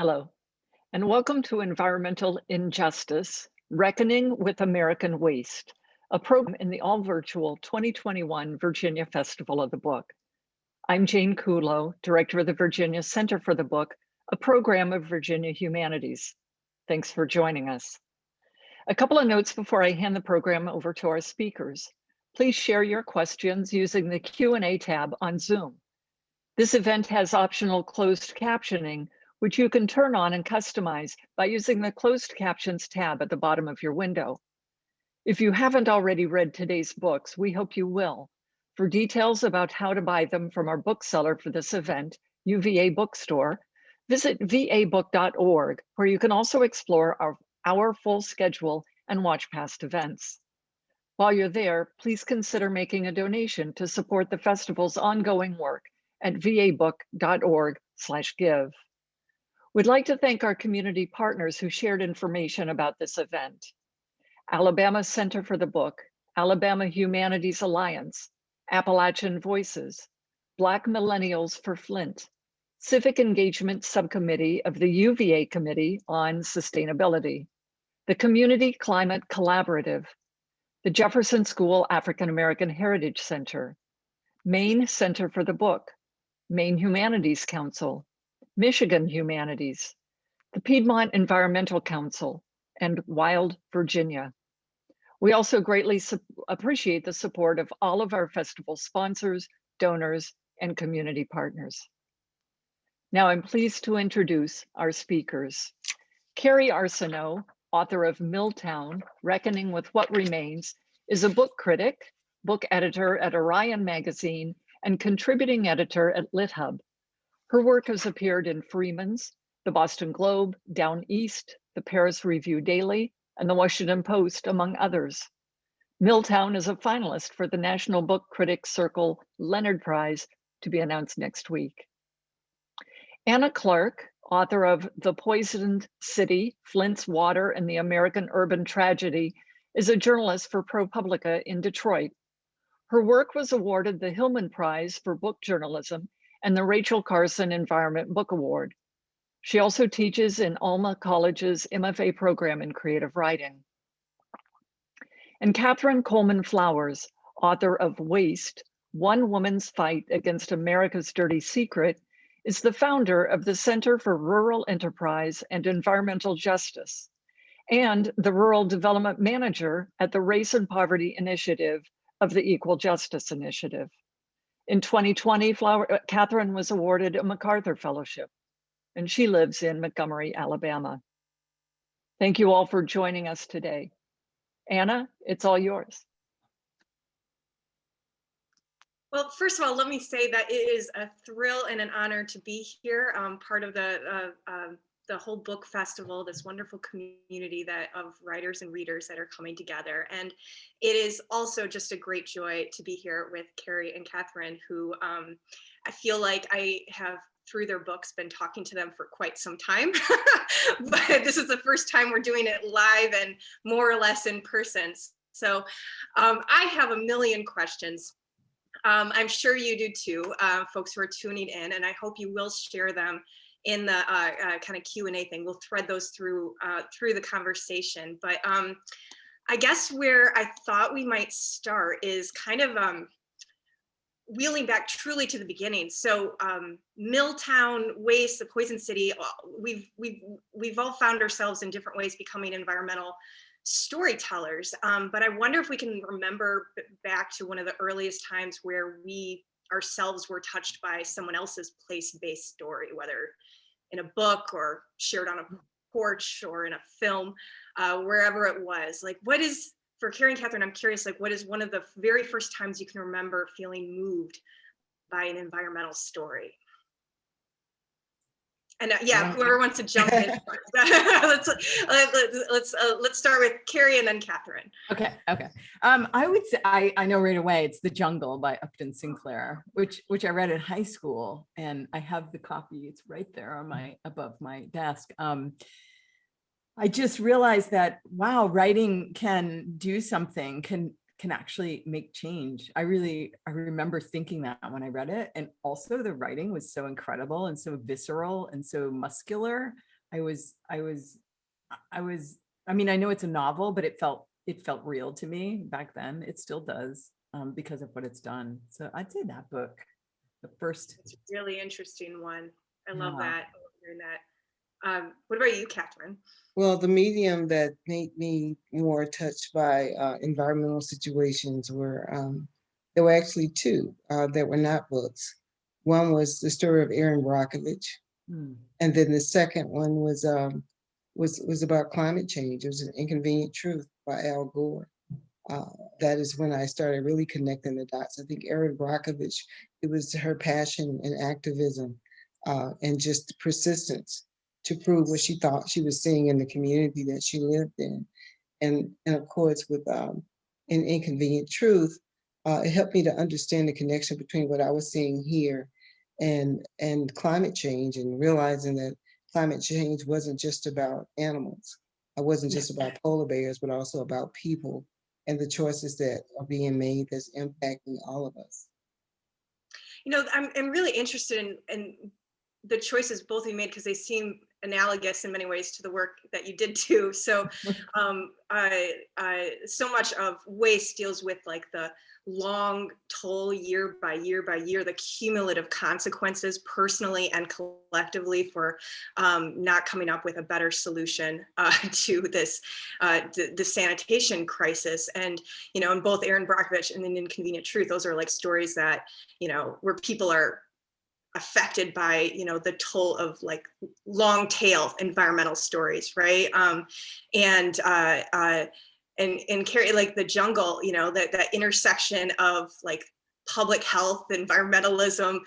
Hello, and welcome to Environmental Injustice, Reckoning with American Waste, a program in the all-virtual 2021 Virginia Festival of the Book. I'm Jane Kulo, Director of the Virginia Center for the Book, a program of Virginia Humanities. Thanks for joining us. A couple of notes before I hand the program over to our speakers. Please share your questions using the Q&A tab on Zoom. This event has optional closed captioning, which you can turn on and customize by using the closed captions tab at the bottom of your window. If you haven't already read today's books, we hope you will. For details about how to buy them from our bookseller for this event, UVA Bookstore, visit vabook.org, where you can also explore our full schedule and watch past events. While you're there, please consider making a donation to support the festival's ongoing work at vabook.org/give. We'd like to thank our community partners who shared information about this event. Alabama Center for the Book, Alabama Humanities Alliance, Appalachian Voices, Black Millennials for Flint, Civic Engagement Subcommittee of the UVA Committee on Sustainability, the Community Climate Collaborative, the Jefferson School African American Heritage Center, Maine Center for the Book, Maine Humanities Council, Michigan Humanities, the Piedmont Environmental Council, and Wild Virginia. We also greatly appreciate the support of all of our festival sponsors, donors, and community partners. Now I'm pleased to introduce our speakers. Kerri Arsenault, author of Milltown, Reckoning with What Remains, is a book critic, book editor at Orion Magazine, and contributing editor at LitHub. Her work has appeared in Freeman's, the Boston Globe, Down East, the Paris Review Daily, and the Washington Post, among others. Milltown is a finalist for the National Book Critics Circle Leonard Prize, to be announced next week. Anna Clark, author of The Poisoned City, Flint's Water and the American Urban Tragedy, is a journalist for ProPublica in Detroit. Her work was awarded the Hillman Prize for Book Journalism and the Rachel Carson Environment Book Award. She also teaches in Alma College's MFA program in creative writing. And Catherine Coleman Flowers, author of Waste, One Woman's Fight Against America's Dirty Secret, is the founder of the Center for Rural Enterprise and Environmental Justice and the Rural Development Manager at the Race and Poverty Initiative of the Equal Justice Initiative. In 2020, Catherine was awarded a MacArthur Fellowship, and she lives in Montgomery, Alabama. Thank you all for joining us today. Anna, it's all yours. Well, first of all, let me say that it is a thrill and an honor to be here, part of the whole book festival, this wonderful community of writers and readers that are coming together. And it is also just a great joy to be here with Kerri and Catherine, who I feel like I have, through their books, been talking to them for quite some time. But this is the first time we're doing it live and more or less in person. So I have a million questions. I'm sure you do too, folks who are tuning in, and I hope you will share them in the kind of Q&A thing. We'll thread those through the conversation. But I guess where I thought we might start is kind of wheeling back truly to the beginning. So Milltown, Waste, the Poison City, we've all found ourselves in different ways becoming environmental storytellers. But I wonder if we can remember back to one of the earliest times where we ourselves were touched by someone else's place-based story, whether in a book or shared on a porch or in a film, wherever it was. Like, what is, for Kerri and Catherine, I'm curious, like, what is one of the very first times you can remember feeling moved by an environmental story? And yeah, whoever wants to jump in first. let's start with Kerri and then Catherine. Okay. I would say I know right away it's The Jungle by Upton Sinclair, which I read in high school, and I have the copy. It's right there on above my desk. I just realized that, wow, writing can do something, can actually make change. I remember thinking that when I read it. And also the writing was so incredible and so visceral and so muscular. I was, I mean, I know it's a novel, but it felt real to me back then. It still does, because of what it's done. So I'd say that book, the first. It's a really interesting one. I love Yeah. that. I love hearing that. What about you, Catherine? Well, the medium that made me more touched by environmental situations there were actually two that were not books. One was the story of Erin Brockovich, Hmm. and then the second one was about climate change. It was an Inconvenient Truth by Al Gore. That is when I started really connecting the dots. I think Erin Brockovich, it was her passion and activism and just persistence to prove what she thought she was seeing in the community that she lived in. And of course, with an Inconvenient Truth, it helped me to understand the connection between what I was seeing here and climate change, and realizing that climate change wasn't just about animals. It wasn't just about polar bears, but also about people and the choices that are being made that's impacting all of us. You know, I'm really interested in the choices both of you made, because they seem analogous in many ways to the work that you did too. So so much of waste deals with like the long toll, year by year by year, the cumulative consequences personally and collectively for not coming up with a better solution to this the sanitation crisis. And you know, in both Erin Brockovich and an Inconvenient Truth, those are like stories that, you know, where people are affected by, you know, the toll of like long tail environmental stories, right? And Kerri, like the jungle, you know, that intersection of like public health, environmentalism,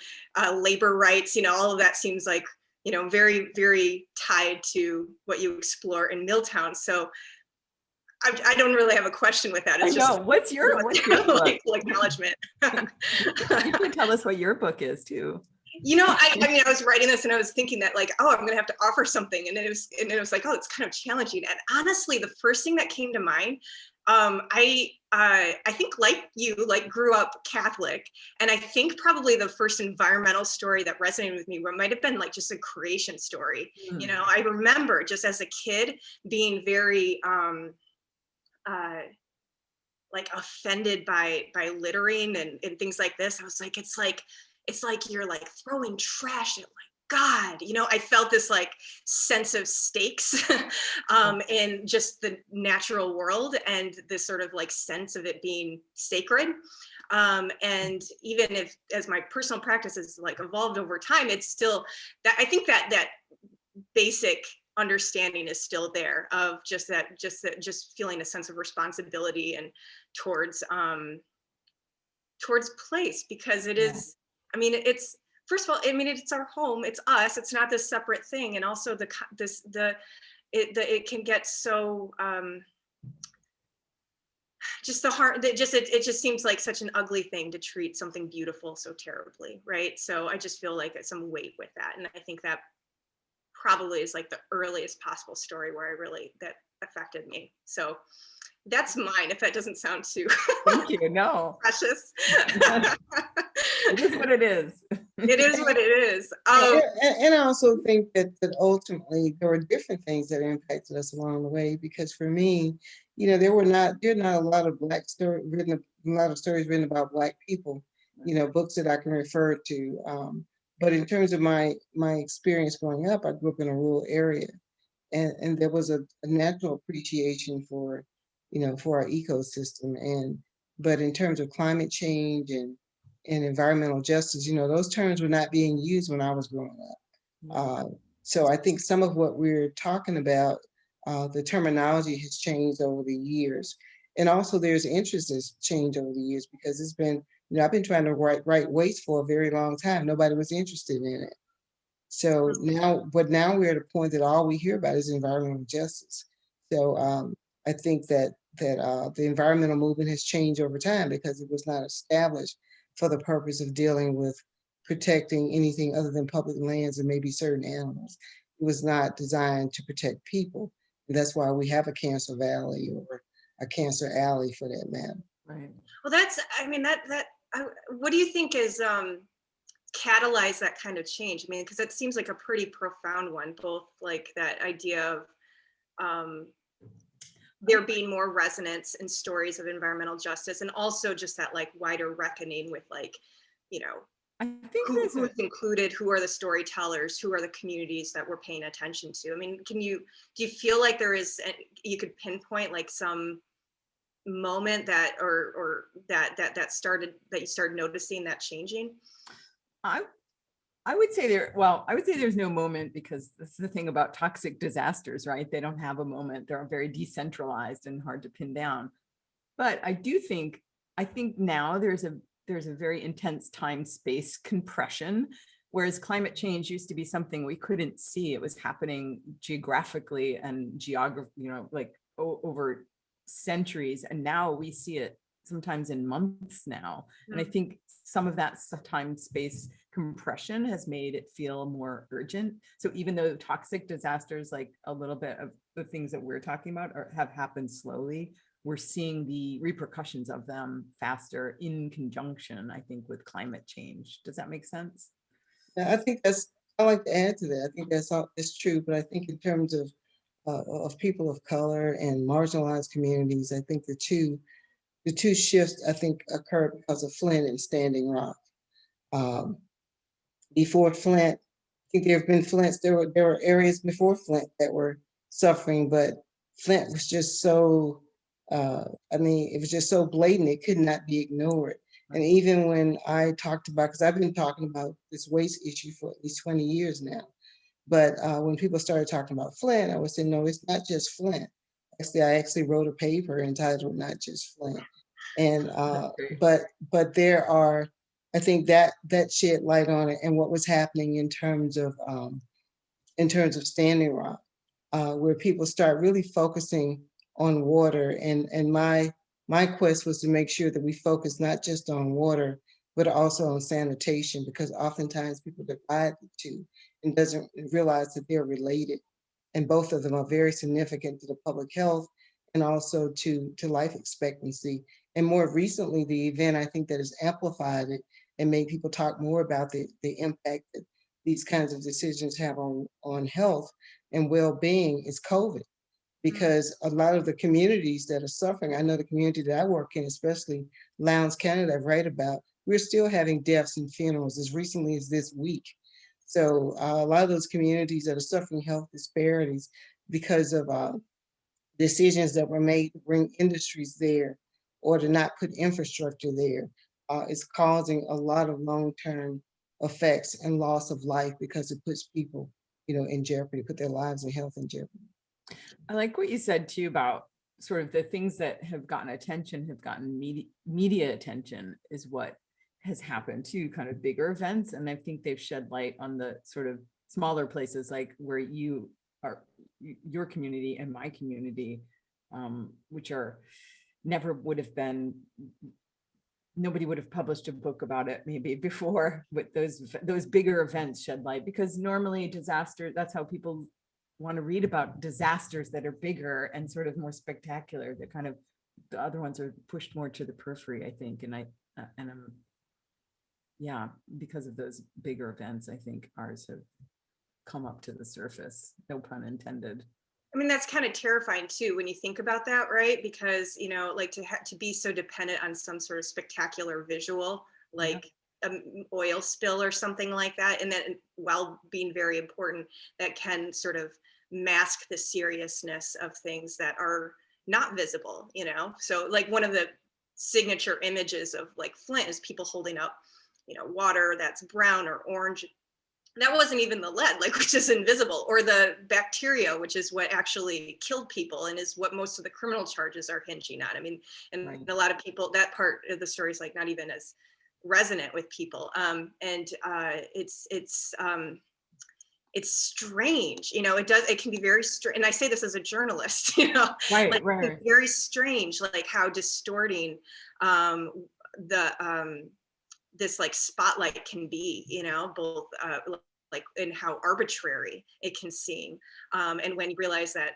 labor rights, you know, all of that seems like, you know, very, very tied to what you explore in Milltown. So I don't really have a question with that. It's just What's your book? like acknowledgement. You can tell us what your book is too. You know, I mean, I was writing this and I was thinking that like, oh, I'm going to have to offer something. And it was like, oh, it's kind of challenging. And honestly, the first thing that came to mind, I think like you, like grew up Catholic. And I think probably the first environmental story that resonated with me might have been like just a creation story. Mm. You know, I remember just as a kid being very, like offended by littering and things like this. I was like, it's like you're like throwing trash at like God, you know. I felt this like sense of stakes in just the natural world, and this sort of like sense of it being sacred. And even if, as my personal practice has like evolved over time, it's still that I think that basic understanding is still there of just feeling a sense of responsibility and towards place, because it is, I mean, it's, first of all, I mean, it's our home, it's us, it's not this separate thing. And also it can get so just the heart that just it just seems like such an ugly thing to treat something beautiful so terribly, right? So I just feel like it's some weight with that. And I think that probably is like the earliest possible story where that affected me. So that's mine, if that doesn't sound too Thank you. No. precious. It is what it is. It is what it is. And I also think that ultimately there were different things that impacted us along the way, because for me, you know, there are not a lot of a lot of stories written about Black people, you know, books that I can refer to. But in terms of my experience growing up, I grew up in a rural area, and there was a natural appreciation for, you know, for our ecosystem. But in terms of climate change and environmental justice, you know, those terms were not being used when I was growing up. So I think some of what we're talking about, the terminology has changed over the years. And also there's interest that's changed over the years, because it's been, you know, I've been trying to write waste for a very long time. Nobody was interested in it. So now we're at a point that all we hear about is environmental justice. So I think that the environmental movement has changed over time, because it was not established for the purpose of dealing with protecting anything other than public lands and maybe certain animals. It was not designed to protect people. And that's why we have a Cancer Valley or a Cancer Alley, for that matter. Right. Well, that's, I mean, what do you think is catalyzed that kind of change? I mean, because it seems like a pretty profound one, both like that idea of there being more resonance in stories of environmental justice, and also just that like wider reckoning with like, you know, I think who's included, who are the storytellers, who are the communities that we're paying attention to. I mean, do you feel like there is, you could pinpoint like some moment that, or that you started noticing that changing? I would say there's no moment, because that's the thing about toxic disasters, right? They don't have a moment. They're very decentralized and hard to pin down. But I think now there's a very intense time-space compression, whereas climate change used to be something we couldn't see. It was happening geographically and like over centuries, and now we see it sometimes in months now. And I think some of that time-space compression has made it feel more urgent. So even though toxic disasters, like a little bit of the things that we're talking about, have happened slowly, we're seeing the repercussions of them faster in conjunction, I think, with climate change. Does that make sense? Yeah, I think I like to add to that. I think it's true, but I think in terms of people of color and marginalized communities, I think the two shifts I think occurred because of Flint and Standing Rock. Before Flint, I think there have been Flints. There were areas before Flint that were suffering, but Flint was just so. It was just so blatant; it could not be ignored. And even when I talked about, because I've been talking about this waste issue for at least 20 years now, but when people started talking about Flint, I would say, no, it's not just Flint. I actually wrote a paper entitled "Not Just Flint," and but there are. I think that shed light on it and what was happening in terms of Standing Rock, where people start really focusing on water. And my quest was to make sure that we focus not just on water, but also on sanitation, because oftentimes people divide the two and doesn't realize that they're related. And both of them are very significant to the public health and also to life expectancy. And more recently, the event I think that has amplified it and made people talk more about the impact that these kinds of decisions have on health and well-being is COVID. Because a lot of the communities that are suffering, I know the community that I work in, especially Lowndes, Canada, I write about, we're still having deaths and funerals as recently as this week. So a lot of those communities that are suffering health disparities because of decisions that were made to bring industries there or to not put infrastructure there is causing a lot of long-term effects and loss of life, because it puts people, in jeopardy, put their lives and health in jeopardy. I like what you said too about sort of the things that have gotten attention, have gotten media attention, is what has happened to kind of bigger events. And I think they've shed light on the sort of smaller places, like where you are, your community and my community, which are never would have been, nobody would have published a book about it maybe before, with those bigger events shed light, because normally disaster, that's how people want to read about disasters that are bigger and sort of more spectacular. That kind of, the other ones are pushed more to the periphery, I think. And I'm, yeah, because of those bigger events, I think ours have come up to the surface, no pun intended. I mean, that's kind of terrifying too, when you think about that, right? Because, like to be so dependent on some sort of spectacular visual, like an oil spill or something like that. And then while being very important, that can sort of mask the seriousness of things that are not visible, So like one of the signature images of like Flint is people holding up, water that's brown or orange. That wasn't even the lead, like, which is invisible, or the bacteria, which is what actually killed people and is what most of the criminal charges are hinging on. I mean, and right. A lot of people, that part of the story is like not even as resonant with people. It's strange, it can be very strange. And I say this as a journalist, right, like right. very strange, like how distorting this like spotlight can be, both like in how arbitrary it can seem. And when you realize that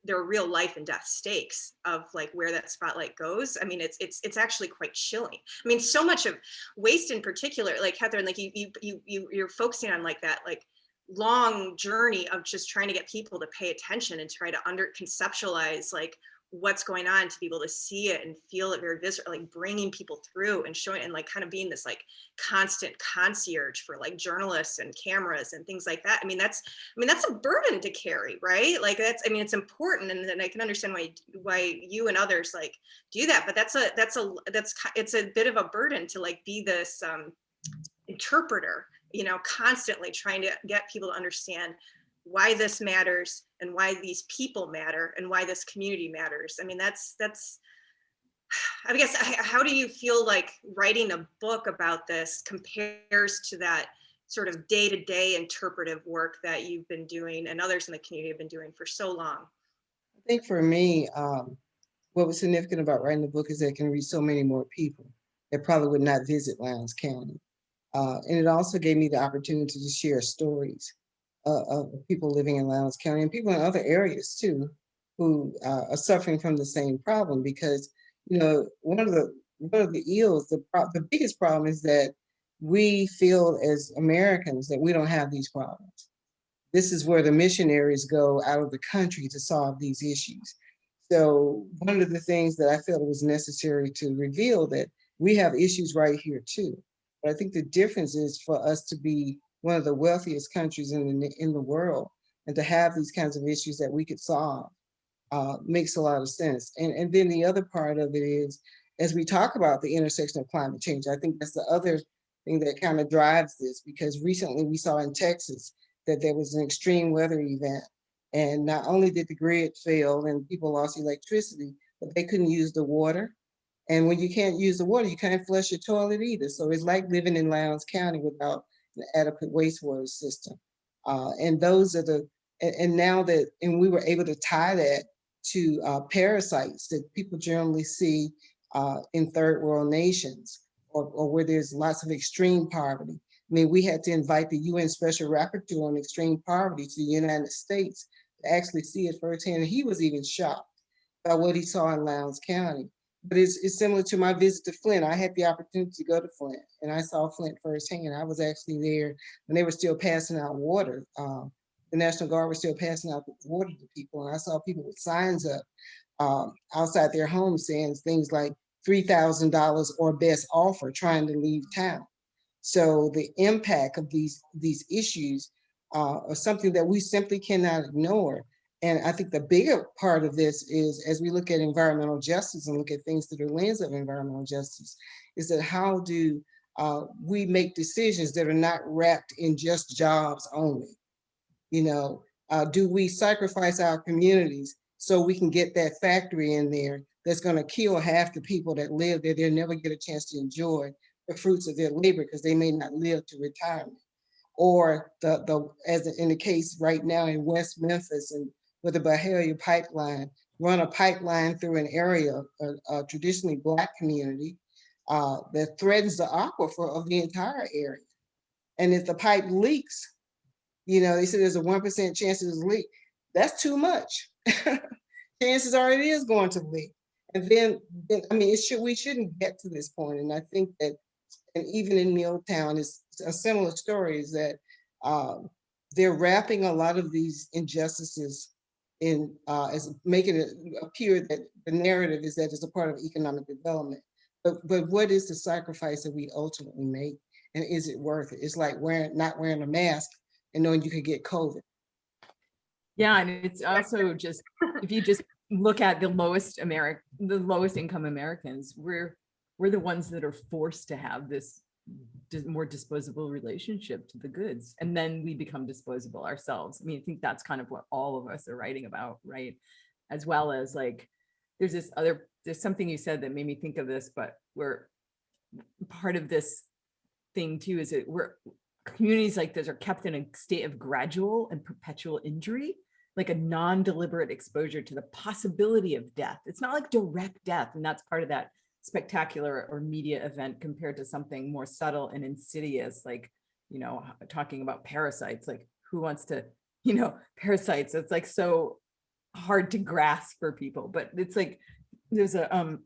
there are real life and death stakes of like where that spotlight goes. I mean, it's actually quite chilling. I mean, so much of waste in particular, like Catherine, like you're focusing on like that, like long journey of just trying to get people to pay attention and try to conceptualize like what's going on, to be able to see it and feel it very viscerally, like bringing people through and showing, and like kind of being this like constant concierge for like journalists and cameras and things like that. I mean, that's a burden to carry, right? Like that's, I mean, it's important, and I can understand why you and others like do that, but it's a bit of a burden to like be this interpreter, you know, constantly trying to get people to understand why this matters and why these people matter and why this community matters. I mean, that's, I guess, how do you feel like writing a book about this compares to that sort of day-to-day interpretive work that you've been doing and others in the community have been doing for so long? I think for me, what was significant about writing the book is that it can reach so many more people that probably would not visit Lowndes County. And it also gave me the opportunity to share stories of people living in Lowndes County and people in other areas too, who are suffering from the same problem. Because, you know, one of the ills, the biggest problem is that we feel as Americans that we don't have these problems. This is where the missionaries go out of the country to solve these issues. So one of the things that I felt it was necessary to reveal that we have issues right here too. But I think the difference is for us to be one of the wealthiest countries in the world, and to have these kinds of issues that we could solve makes a lot of sense. And then the other part of it is, as we talk about the intersection of climate change, I think that's the other thing that kind of drives this, because recently we saw in Texas that there was an extreme weather event. And not only did the grid fail and people lost electricity, but they couldn't use the water. And when you can't use the water, you can't flush your toilet either. So it's like living in Lowndes County without an adequate wastewater system. And those are and now that, and we were able to tie that to parasites that people generally see in third world nations, or where there's lots of extreme poverty. I mean, we had to invite the UN Special Rapporteur on extreme poverty to the United States to actually see it firsthand. And he was even shocked by what he saw in Lowndes County. But it's similar to my visit to Flint. I had the opportunity to go to Flint, and I saw Flint firsthand. I was actually there when they were still passing out water. The National Guard was still passing out water to people, and I saw people with signs up outside their homes saying things like $3,000 or best offer, trying to leave town. So the impact of these issues are something that we simply cannot ignore. And I think the bigger part of this is, as we look at environmental justice and look at things through the lens of environmental justice, is that how do we make decisions that are not wrapped in just jobs only? You know, do we sacrifice our communities so we can get that factory in there that's going to kill half the people that live there? They'll never get a chance to enjoy the fruits of their labor because they may not live to retirement. Or as in the case right now in West Memphis and with the Bahia pipeline, run a pipeline through an area, a traditionally Black community that threatens the aquifer of the entire area. And if the pipe leaks, you know, they say there's a 1% chance of leak. That's too much. Chances are it is going to leak. And then I mean, we shouldn't get to this point. And I think that, and even in Milltown, is a similar story, is that they're wrapping a lot of these injustices in as making it appear that the narrative is that it's a part of economic development. But what is the sacrifice that we ultimately make, and is it worth it? It's like not wearing a mask and knowing you could get COVID. Yeah, and it's also just, if you just look at the lowest income Americans, we're the ones that are forced to have this more disposable relationship to the goods, and then we become disposable ourselves. I mean, I think that's kind of what all of us are writing about, right? As well as like, there's something you said that made me think of this, but we're part of this thing too, is that communities like this are kept in a state of gradual and perpetual injury, like a non-deliberate exposure to the possibility of death. It's not like direct death, and that's part of that spectacular or media event compared to something more subtle and insidious, like, you know, talking about parasites. Like, who wants to, you know, parasites? It's like so hard to grasp for people, but it's like, there's a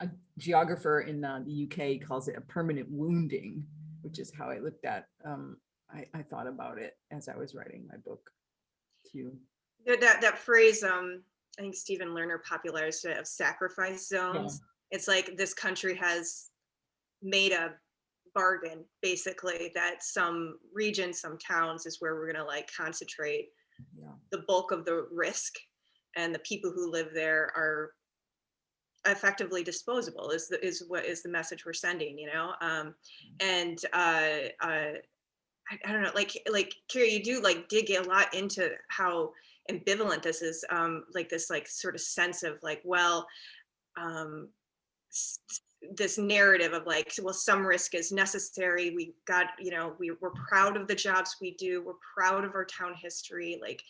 a geographer in the UK calls it a permanent wounding, which is how I looked at, I thought about it as I was writing my book too. That phrase, I think Stephen Lerner popularized it, of sacrifice zones. Yeah. It's like this country has made a bargain, basically, that some regions, some towns is where we're going to like concentrate the bulk of the risk, and the people who live there are effectively disposable, is what is the message we're sending, you know. And I don't know, like Kerri, you do like dig a lot into how ambivalent this is, like this like sort of sense of like, well, this narrative of like, well, some risk is necessary. We got, you know, we're proud of the jobs we do. We're proud of our town history. Like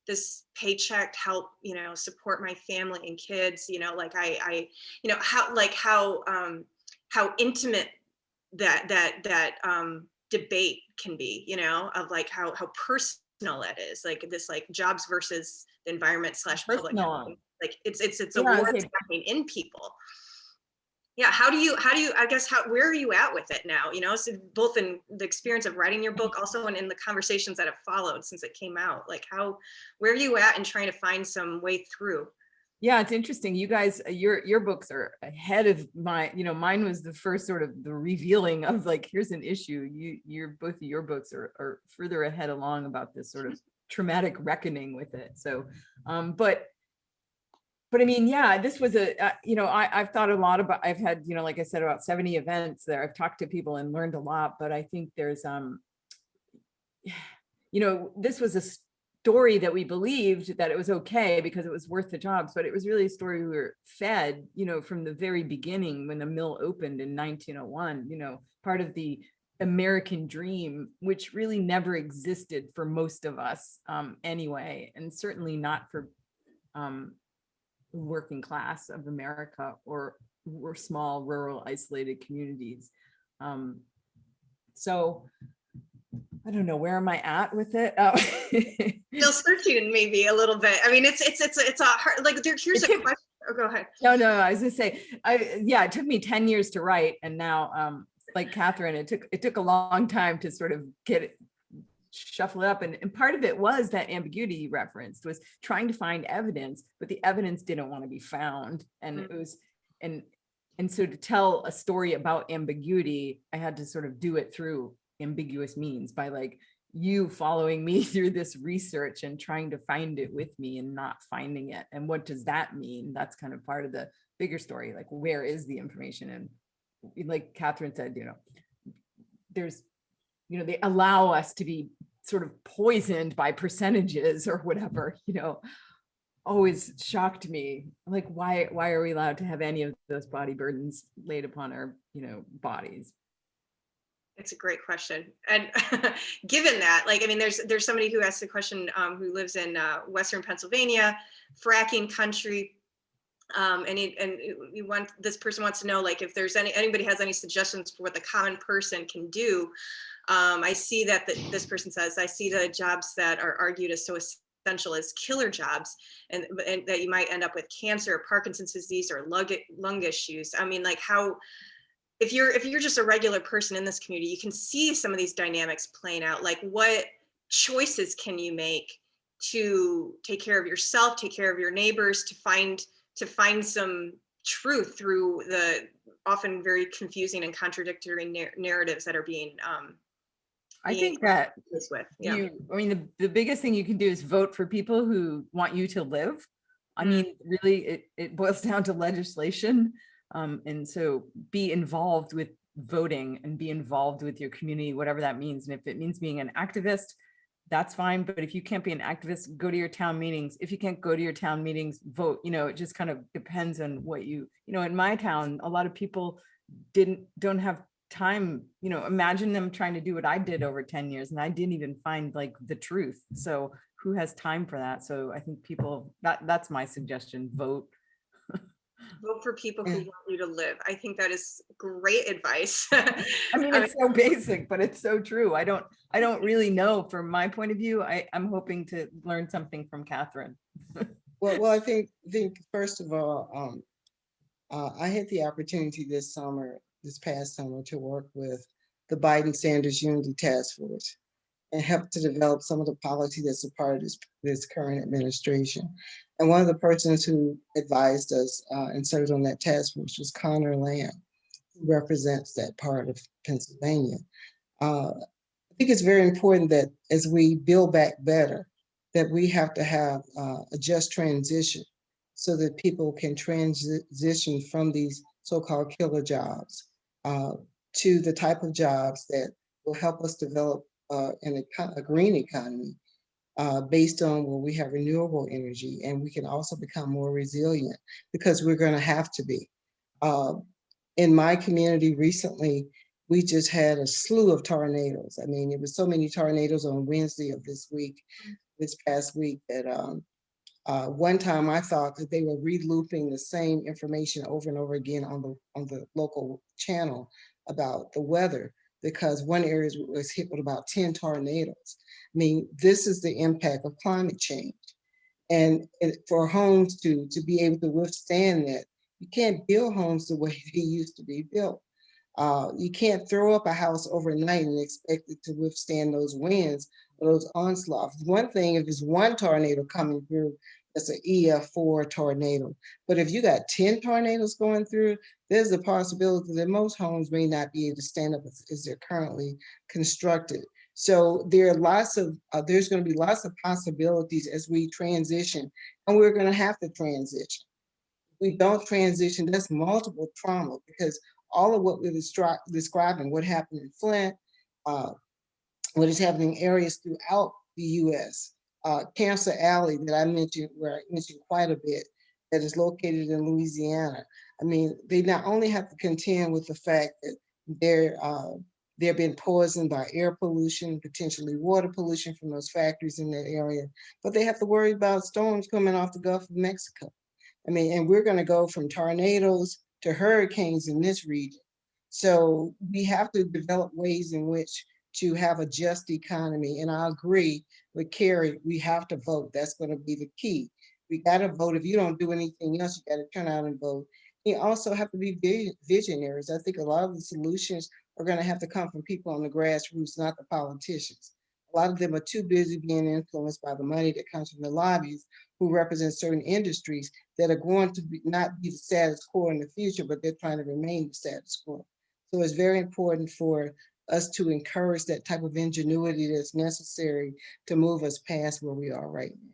this paycheck help, you know, support my family and kids, you know, like I you know, how intimate that debate can be, you know, of like how personal it is, like this like jobs versus the environment / public health. Like it's a war that's happening in people. Yeah, how do you I guess where are you at with it now, you know, so both in the experience of writing your book, also in the conversations that have followed since it came out, like where are you at in trying to find some way through? Yeah, it's interesting. You guys, your books are ahead of my, you know, mine was the first sort of the revealing of like, here's an issue. Both of your books are further ahead along about this sort of traumatic reckoning with it. So, but I mean, yeah, this was you know, I've thought a lot about, I've had, you know, like I said, about 70 events there. I've talked to people and learned a lot, but I think there's, you know, this was a story that we believed that it was okay because it was worth the jobs, but it was really a story we were fed, you know, from the very beginning when the mill opened in 1901, you know, part of the American dream, which really never existed for most of us anyway, and certainly not for working class of America or small rural isolated communities. So I don't know, where am I at with it? Still searching maybe a little bit. I mean, it's a hard, like here's a question. Oh, go ahead. No, I was gonna say, it took me 10 years to write, and now like Catherine, it took a long time to sort of get it, shuffle it up, and part of it was that ambiguity you referenced, was trying to find evidence, but the evidence didn't want to be found, and it was and so to tell a story about ambiguity, I had to sort of do it through ambiguous means, by like you following me through this research and trying to find it with me and not finding it, and what does that mean? That's kind of part of the bigger story, like where is the information? And like Catherine said, you know, there's, you know, they allow us to be sort of poisoned by percentages or whatever, you know, always shocked me. Like, why are we allowed to have any of those body burdens laid upon our, you know, bodies? It's a great question. And given that, like, I mean, there's somebody who asked the question, who lives in Western Pennsylvania, fracking country. And this person wants to know, like, if there's anybody has any suggestions for what the common person can do. I see that this person says, I see the jobs that are argued as so essential as killer jobs, and that you might end up with cancer, Parkinson's disease, or lung issues. I mean, like, how, if you're just a regular person in this community, you can see some of these dynamics playing out. Like, what choices can you make to take care of yourself, take care of your neighbors, to find some truth through the often very confusing and contradictory narratives that are being I think that with. I mean, the biggest thing you can do is vote for people who want you to live. I mean, really, it boils down to legislation. And so be involved with voting and be involved with your community, whatever that means. And if it means being an activist, that's fine. But if you can't be an activist, go to your town meetings. If you can't go to your town meetings, vote. You know, it just kind of depends on what you know, in my town, a lot of people don't have time. You know, imagine them trying to do what I did over 10 years, and I didn't even find like the truth. So who has time for that? So I think that's my suggestion: vote. Vote for people who want you to live. I think that is great advice. I mean, it's so basic, but it's so true. I don't really know. From my point of view, I'm hoping to learn something from Catherine. Well, I think first of all, I had the opportunity this past summer, to work with the Biden-Sanders Unity Task Force and help to develop some of the policy that's a part of this current administration. And one of the persons who advised us and served on that task force was Connor Lamb, who represents that part of Pennsylvania. I think it's very important that as we build back better, that we have to have a just transition so that people can transition from these so-called killer jobs to the type of jobs that will help us develop a green economy based on where we have renewable energy, and we can also become more resilient because we're going to have to be. In my community recently, we just had a slew of tornadoes. I mean, it was so many tornadoes on Wednesday of this past week, that one time I thought that they were re-looping the same information over and over again on the local channel about the weather, because one area was hit with about 10 tornadoes. I mean, this is the impact of climate change. And for homes to be able to withstand that, you can't build homes the way they used to be built. You can't throw up a house overnight and expect it to withstand those winds or those onslaughts. One thing if it's one tornado coming through, that's an EF4 tornado. But if you got 10 tornadoes going through, there's a possibility that most homes may not be able to stand up as they're currently constructed. So there are there's going to be lots of possibilities as we transition, and we're going to have to transition. If we don't transition, that's multiple trauma, because all of what we're describing, what happened in Flint, what is happening in areas throughout the U.S. Cancer Alley that I mentioned, where I mentioned quite a bit, that is located in Louisiana. I mean, they not only have to contend with the fact that they're being poisoned by air pollution, potentially water pollution from those factories in that area, but they have to worry about storms coming off the Gulf of Mexico. I mean, and we're going to go from tornadoes to hurricanes in this region. So we have to develop ways in which to have a just economy. And I agree with Kerri, we have to vote. That's going to be the key. We got to vote. If you don't do anything else, you got to turn out and vote. You also have to be visionaries. I think a lot of the solutions are going to have to come from people on the grassroots, not the politicians. A lot of them are too busy being influenced by the money that comes from the lobbies, who represent certain industries that are going to not be the status quo in the future, but they're trying to remain the status quo. So it's very important for us to encourage that type of ingenuity that's necessary to move us past where we are right now.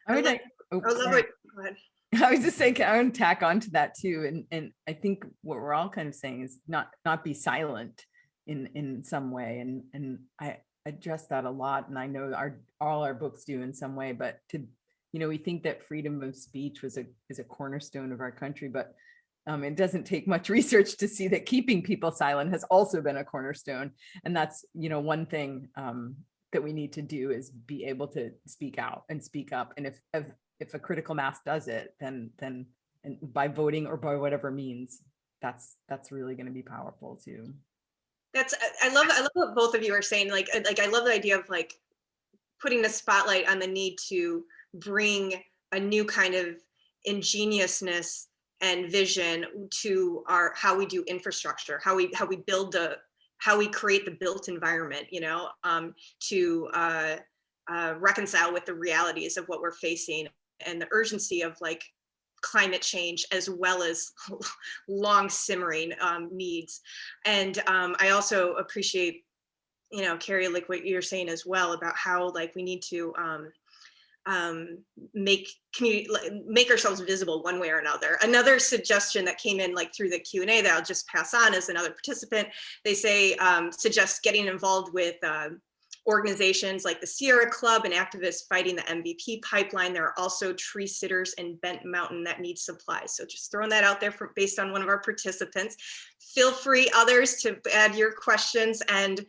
I would Go ahead. I was just saying, I want to tack onto that too. And I think what we're all kind of saying is not be silent in some way. And I address that a lot. And I know all our books do in some way, but we think that freedom of speech is a cornerstone of our country, but it doesn't take much research to see that keeping people silent has also been a cornerstone. And that's, one thing that we need to do is be able to speak out and speak up. And if a critical mass does it, then and by voting or by whatever means, that's really going to be powerful too. I love what both of you are saying. Like I love the idea of like putting the spotlight on the need to bring a new kind of ingeniousness and vision to how we do infrastructure, how we create the built environment, to reconcile with the realities of what we're facing and the urgency of like climate change, as well as long simmering needs. And I also appreciate, Kerri, like what you're saying as well about how like we need to make ourselves visible one way or another. Another suggestion that came in like through the Q&A that I'll just pass on as another participant, they say suggest getting involved with organizations like the Sierra Club and activists fighting the MVP pipeline. There are also tree sitters in Bent Mountain that need supplies. So just throwing that out there based on one of our participants. Feel free, others, to add your questions and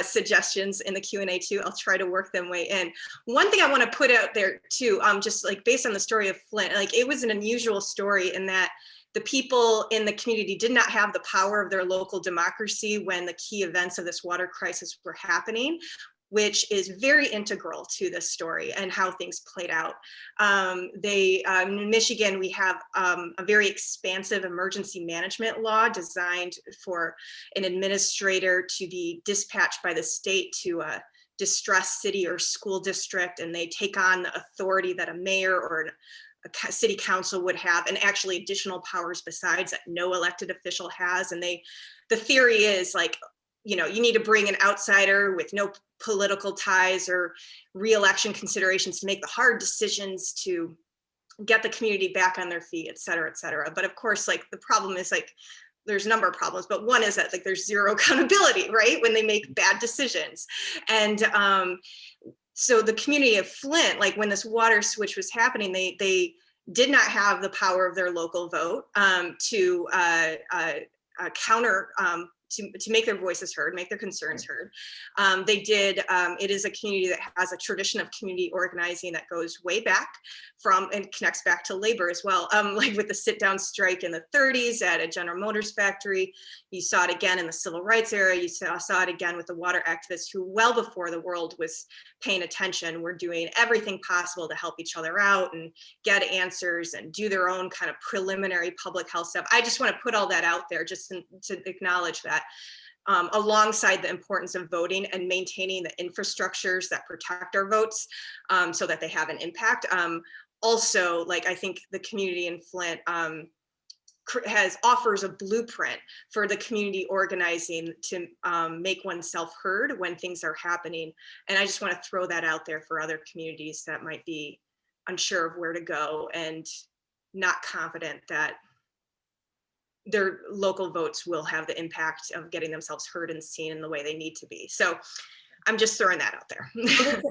suggestions in the Q&A too. I'll try to work them way in. One thing I want to put out there too, just like based on the story of Flint, like it was an unusual story in that the people in the community did not have the power of their local democracy when the key events of this water crisis were happening. which is very integral to this story and how things played out. In Michigan, we have a very expansive emergency management law designed for an administrator to be dispatched by the state to a distressed city or school district, and they take on the authority that a mayor or a city council would have, and actually additional powers besides that no elected official has. And the theory is like, you need to bring an outsider with no political ties or re-election considerations to make the hard decisions to get the community back on their feet, et cetera, et cetera. But of course, like the problem is like, there's a number of problems, but one is that like there's zero accountability, right? When they make bad decisions. And so the community of Flint, like when this water switch was happening, they did not have the power of their local vote to counter, to make their voices heard, make their concerns heard. It is a community that has a tradition of community organizing that goes way back and connects back to labor as well. Like with the sit down strike in the 30s at a General Motors factory, you saw it again in the civil rights era, you saw it again with the water activists who well before the world was paying attention, were doing everything possible to help each other out and get answers and do their own kind of preliminary public health stuff. I just want to put all that out there just to acknowledge that. Alongside the importance of voting and maintaining the infrastructures that protect our votes so that they have an impact. Also, like I think the community in Flint offers a blueprint for the community organizing to make oneself heard when things are happening. And I just want to throw that out there for other communities that might be unsure of where to go and not confident that their local votes will have the impact of getting themselves heard and seen in the way they need to be. So I'm just throwing that out there.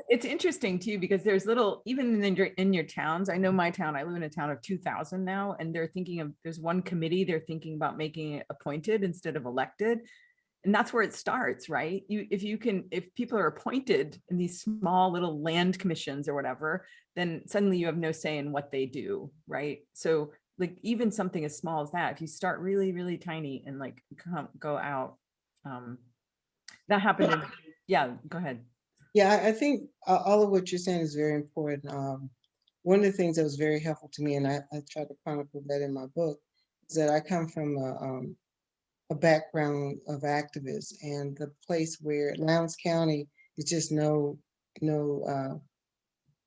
It's interesting too, because there's even in your towns, I know my town, I live in a town of 2,000 now, and there's one committee they're thinking about making it appointed instead of elected. And that's where it starts, right? If people are appointed in these small little land commissions or whatever, then suddenly you have no say in what they do, right? So like even something as small as that, if you start really, really tiny and like go out, that happened. Yeah, go ahead. Yeah, I think all of what you're saying is very important. One of the things that was very helpful to me, and I try to chronicle that in my book, is that I come from a background of activists, and the place where Lowndes County is just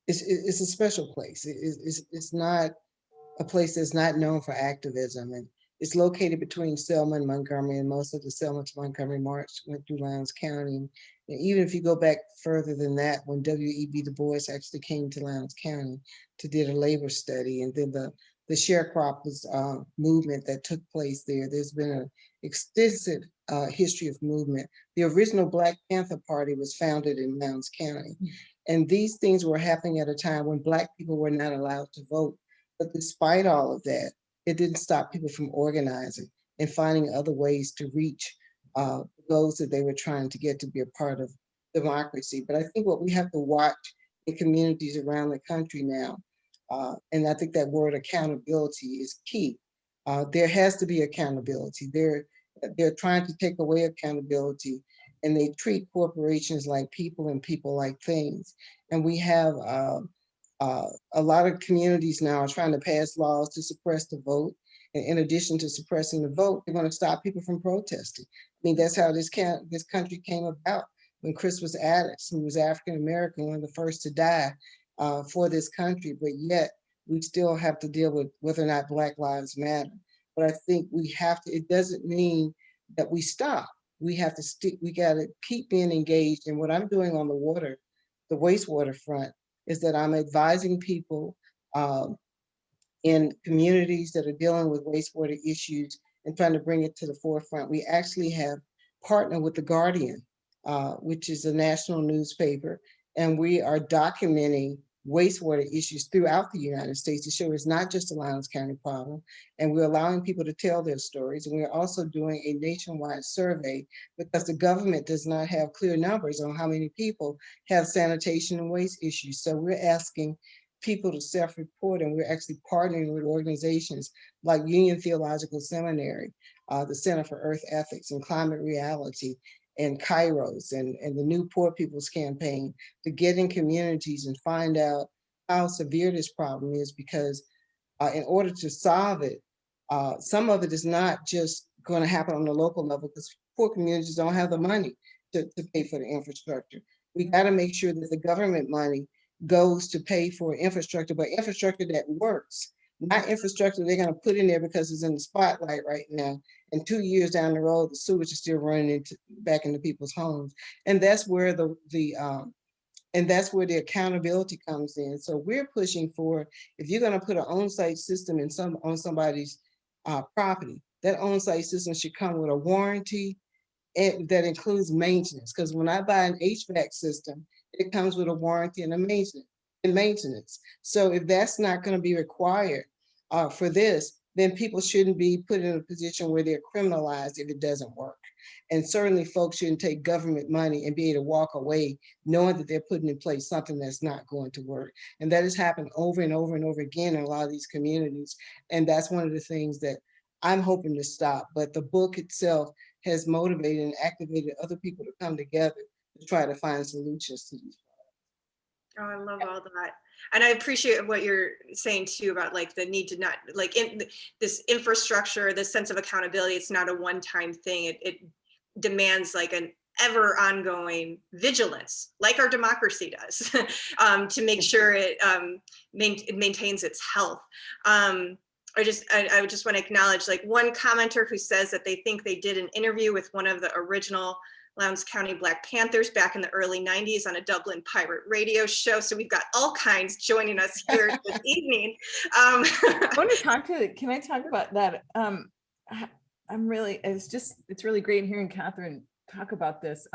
it's a special place. It's not a place that's not known for activism, and it's located between Selma and Montgomery, and most of the Selma to Montgomery march went through Lowndes County. And even if you go back further than that, when W.E.B. Du Bois actually came to Lowndes County to do a labor study, and then the sharecroppers movement that took place there, there's been an extensive history of movement. The original Black Panther Party was founded in Lowndes County. And these things were happening at a time when Black people were not allowed to vote. But despite all of that, it didn't stop people from organizing and finding other ways to reach those that they were trying to get to be a part of democracy. But I think what we have to watch in communities around the country now, and I think that word accountability is key. There has to be accountability. They're trying to take away accountability, and they treat corporations like people and people like things. And we have a lot of communities now are trying to pass laws to suppress the vote. And in addition to suppressing the vote, they're going to stop people from protesting. I mean, that's how this country came about. When Crispus Attucks, who was African-American, one of the first to die for this country, but yet we still have to deal with whether or not Black Lives Matter. But I think we have to, it doesn't mean that we stop. We have to stick, we got to keep being engaged. And what I'm doing on the wastewater front, is that I'm advising people in communities that are dealing with wastewater issues and trying to bring it to the forefront. We actually have partnered with The Guardian, which is a national newspaper, and we are documenting wastewater issues throughout the United States to show it's not just a Lowndes County problem. And we're allowing people to tell their stories. And we're also doing a nationwide survey because the government does not have clear numbers on how many people have sanitation and waste issues. So we're asking people to self-report, and we're actually partnering with organizations like Union Theological Seminary, the Center for Earth Ethics and Climate Reality, and Kairos and the New Poor People's Campaign to get in communities and find out how severe this problem is, because in order to solve it, some of it is not just going to happen on the local level, because poor communities don't have the money to pay for the infrastructure. We got to make sure that the government money goes to pay for infrastructure, but infrastructure that works, not infrastructure they're going to put in there because it's in the spotlight right now. And 2 years down the road, the sewage is still running back into people's homes. And that's where the accountability comes in. So we're pushing for, if you're going to put an on-site system on somebody's property, that on-site system should come with a warranty that includes maintenance. Because when I buy an HVAC system, it comes with a warranty and a maintenance. So if that's not going to be required for this, then people shouldn't be put in a position where they're criminalized if it doesn't work. And certainly folks shouldn't take government money and be able to walk away knowing that they're putting in place something that's not going to work. And that has happened over and over and over again in a lot of these communities. And that's one of the things that I'm hoping to stop. But the book itself has motivated and activated other people to come together to try to find solutions to these problems. Oh, I love all that. And I appreciate what you're saying too about like the need to not like in this infrastructure, this sense of accountability. It's not a one-time thing. It demands like an ever ongoing vigilance, like our democracy does, to make sure it maintains its health. I would just want to acknowledge like one commenter who says that they think they did an interview with one of the original Lowndes County Black Panthers back in the early 90s on a Dublin pirate radio show. So we've got all kinds joining us here this evening. I want to talk can I talk about that? It's really great hearing Catherine talk about this.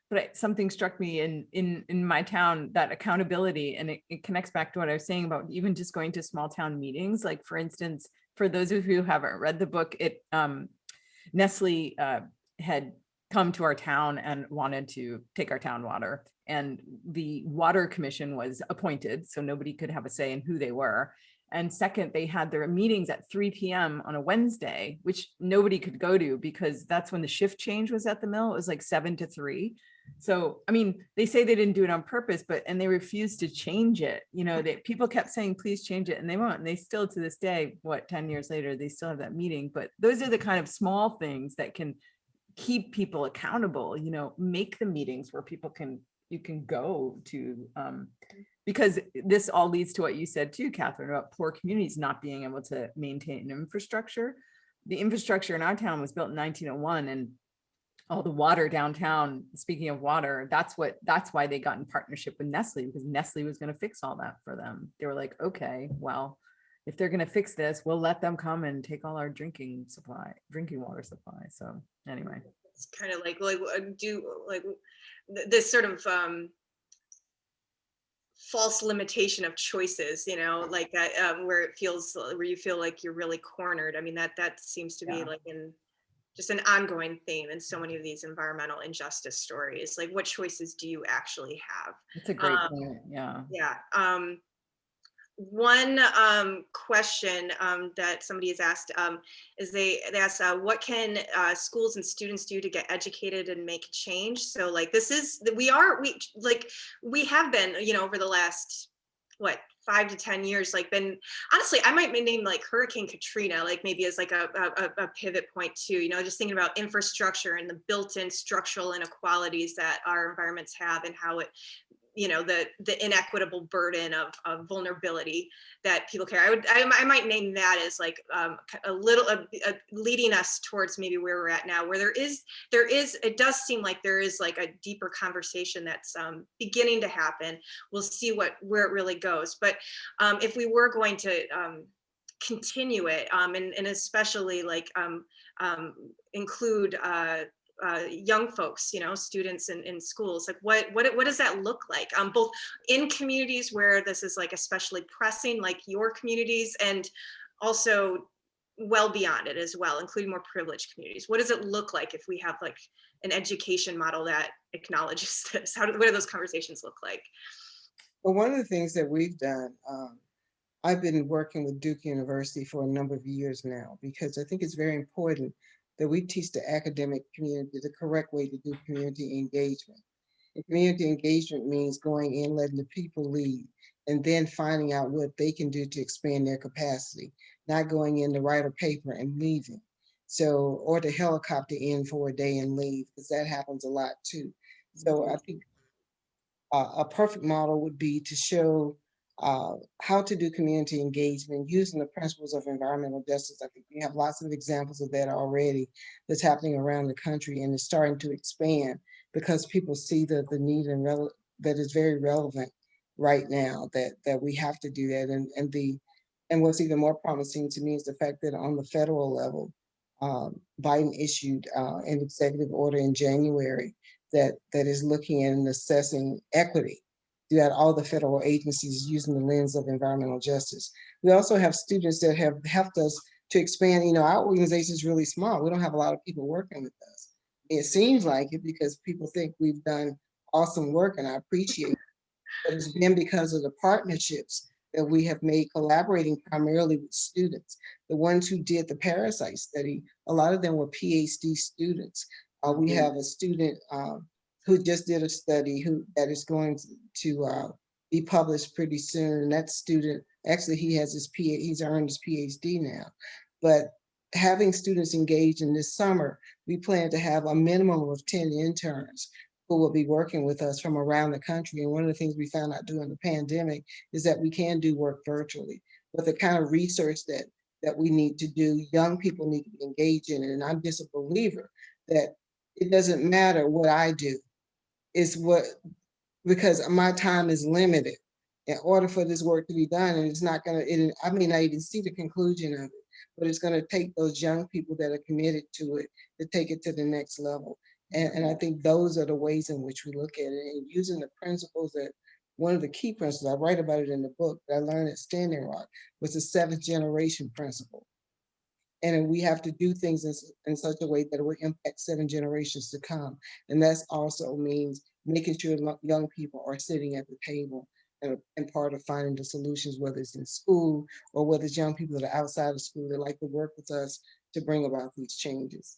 But something struck me in my town, that accountability, and it connects back to what I was saying about even just going to small town meetings. Like for instance, for those of you who haven't read the book, Nestle had come to our town and wanted to take our town water, and the water commission was appointed, so nobody could have a say in who they were. And second, they had their meetings at 3 p.m. on a Wednesday, which nobody could go to because that's when the shift change was at the mill. It was like 7 to 3. So, I mean, they say they didn't do it on purpose, and they refused to change it. You know, people kept saying, please change it, and they won't. And they still, to this day, 10 years later, they still have that meeting. But those are the kind of small things that can keep people accountable, make the meetings where you can go to, because this all leads to what you said too, Catherine, about poor communities not being able to maintain infrastructure. The infrastructure in our town was built in 1901, and all the water downtown, speaking of water, that's why they got in partnership with Nestle, because Nestle was going to fix all that for them. They were like, okay, well, if they're going to fix this, we'll let them come and take all our drinking water supply. So anyway, it's kind of like this sort of false limitation of choices, like that, where you feel like you're really cornered. I mean, that seems to be like just an ongoing theme in so many of these environmental injustice stories. Like, what choices do you actually have? It's a great point. Yeah. Yeah. One question that somebody has asked is they asked, what can schools and students do to get educated and make change? So like we have been, over the last 5 to 10 years, like been, honestly, I might name like Hurricane Katrina, like maybe as like a pivot point too, just thinking about infrastructure and the built-in structural inequalities that our environments have, and how it, the inequitable burden of vulnerability that people carry. I might name that as like a little leading us towards maybe where we're at now, where it does seem like there is like a deeper conversation that's beginning to happen. We'll see where it really goes. But if we were going to continue it, and especially like include young folks, students in schools, like what does that look like? Both in communities where this is like especially pressing, like your communities, and also well beyond it as well, including more privileged communities. What does it look like if we have like an education model that acknowledges this? What do those conversations look like? Well, one of the things that we've done, I've been working with Duke University for a number of years now, because I think it's very important that we teach the academic community the correct way to do community engagement. And community engagement means going in, letting the people lead, and then finding out what they can do to expand their capacity, not going in to write a paper and leaving. So, or to helicopter in for a day and leave, because that happens a lot too. So I think a perfect model would be to show how to do community engagement using the principles of environmental justice. I think we have lots of examples of that already that's happening around the country, and it's starting to expand because people see the need and that is very relevant right now, that we have to do that. And what's even more promising to me is the fact that on the federal level, Biden issued an executive order in January that is looking at and assessing equity throughout all the federal agencies using the lens of environmental justice. We also have students that have helped us to expand. You know, our organization is really small. We don't have a lot of people working with us. It seems like it because people think we've done awesome work, and I appreciate it. But it's been because of the partnerships that we have made collaborating primarily with students. The ones who did the parasite study, a lot of them were PhD students. We have a student who just did a study that is going to be published pretty soon. And that student, actually, he's earned his PhD now. But having students engaged in this summer, we plan to have a minimum of 10 interns who will be working with us from around the country. And one of the things we found out during the pandemic is that we can do work virtually, but the kind of research that we need to do, young people need to be engaged in it. And I'm just a believer that it doesn't matter what I do, because my time is limited in order for this work to be done. And it's not gonna, I may not even see the conclusion of it, but it's gonna take those young people that are committed to it to take it to the next level. And I think those are the ways in which we look at it, and using the principles that, one of the key principles, I write about it in the book that I learned at Standing Rock, was the 7th generation principle. And we have to do things in such a way that it will impact 7 generations to come. And that also means making sure young people are sitting at the table and part of finding the solutions, whether it's in school or whether it's young people that are outside of school that like to work with us to bring about these changes.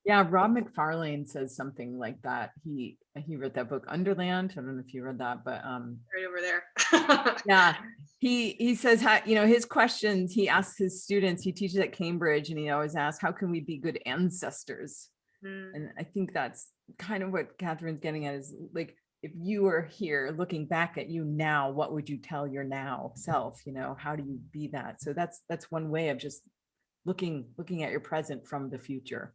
Yeah, Rob McFarlane says something like that. He wrote that book Underland. I don't know if you read that, but right over there. yeah, he says how, you know, his questions, he asks his students, he teaches at Cambridge, and he always asks, how can we be good ancestors? And I think that's kind of what Catherine's getting at, is like, if you were here looking back at you now, what would you tell your now self? You know, how do you be that? So that's one way of just looking at your present from the future.